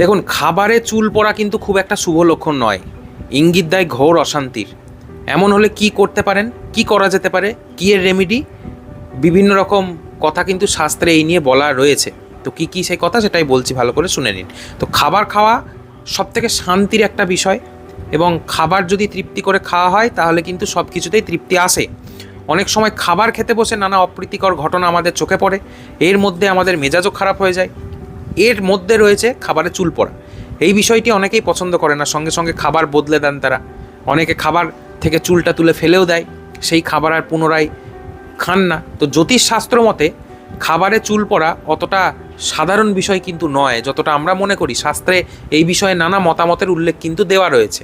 দেখুন, খাবারে চুল পড়া কিন্তু খুব একটা শুভ লক্ষণ নয়, ইঙ্গিত দেয় ঘোর অশান্তির। এমন হলে কি করতে পারেন, কি করা যেতে পারে, কি এর রেমেডি, বিভিন্ন রকম কথা কিন্তু শাস্ত্রে এই নিয়ে বলা রয়েছে। তো কি কি সেই কথা সেটাই বলছি, ভালো করে শুনে নিন। তো খাবার খাওয়া সবথেকে শান্তির একটা বিষয়, এবং খাবার যদি তৃপ্তি করে খাওয়া হয় তাহলে কিন্তু সব কিছুতেই তৃপ্তি আসে। অনেক সময় খাবার খেতে বসে নানা অপ্রীতিকর ঘটনা আমাদের চোখে পড়ে, এর মধ্যে আমাদের মেজাজও খারাপ হয়ে যায়। এর মধ্যে রয়েছে খাবারে চুল পড়া। এই বিষয়টি অনেকেই পছন্দ করে না, সঙ্গে সঙ্গে খাবার বদলে দেন তারা। অনেকে খাবার থেকে চুলটা তুলে ফেলেও দেয়, সেই খাবার আর পুনরায় খান না। তো জ্যোতিষশাস্ত্র মতে খাবারে চুল পড়া অতটা সাধারণ বিষয় কিন্তু নয় যতটা আমরা মনে করি। শাস্ত্রে এই বিষয়ে নানা মতামতের উল্লেখ কিন্তু দেওয়া রয়েছে।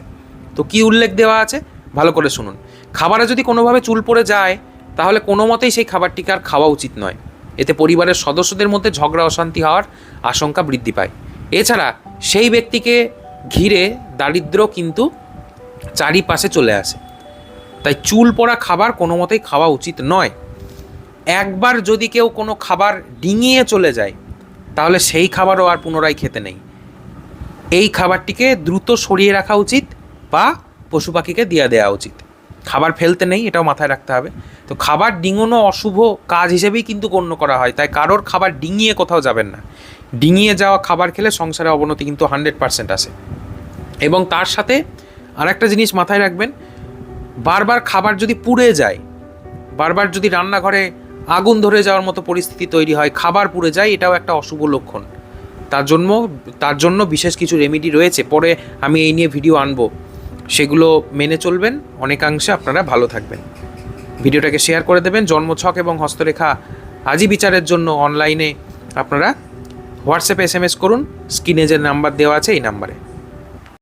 তো কি উল্লেখ দেওয়া আছে, ভালো করে শুনুন। খাবারে যদি কোনোভাবে চুল পড়ে যায় তাহলে কোনো মতেই সেই খাবারটিকে আর খাওয়া উচিত নয়। এতে পরিবারের সদস্যদের মধ্যে ঝগড়া অশান্তি হওয়ার আশঙ্কা বৃদ্ধি পায়। এছাড়া সেই ব্যক্তিকে ঘিরে দারিদ্র্য কিন্তু চারিপাশে চলে আসে। তাই চুল পড়া খাবার কোনো মতেই খাওয়া উচিত নয়। একবার যদি কেউ কোনো খাবার ডিঙিয়ে চলে যায় তাহলে সেই খাবারও আর পুনরায় খেতে নেই। এই খাবারটিকে দ্রুত সরিয়ে রাখা উচিত বা পশু পাখিকে দিয়ে দেওয়া উচিত। খাবার ফেলতে নেই, এটাও মাথায় রাখতে হবে। তো খাবার ডিঙানো অশুভ কাজ হিসেবেই কিন্তু গণ্য করা হয়, তাই কারোর খাবার ডিঙিয়ে কোথাও যাবেন না। ডিঙিয়ে যাওয়া খাবার খেলে সংসারে অবনতি কিন্তু 100% আসে। এবং তার সাথে আরেকটা জিনিস মাথায় রাখবেন, বারবার খাবার যদি পুড়ে যায়, বারবার যদি রান্নাঘরে আগুন ধরে যাওয়ার মতো পরিস্থিতি তৈরি হয়, খাবার পুড়ে যায়, এটাও একটা অশুভ লক্ষণ। তার জন্য বিশেষ কিছু রেমেডি রয়েছে, পরে আমি এই নিয়ে ভিডিও আনবো, সেগুলো মেনে চলবেন, অনেকাংশে আপনারা ভালো থাকবেন। ভিডিওটাকে শেয়ার করে দেবেন। জন্মছক এবং হস্তরেখা আজই বিচারের জন্য অনলাইনে আপনারা হোয়াটসঅ্যাপে SMS করুন, স্ক্রিনে যে নাম্বার দেওয়া আছে এই নাম্বারে।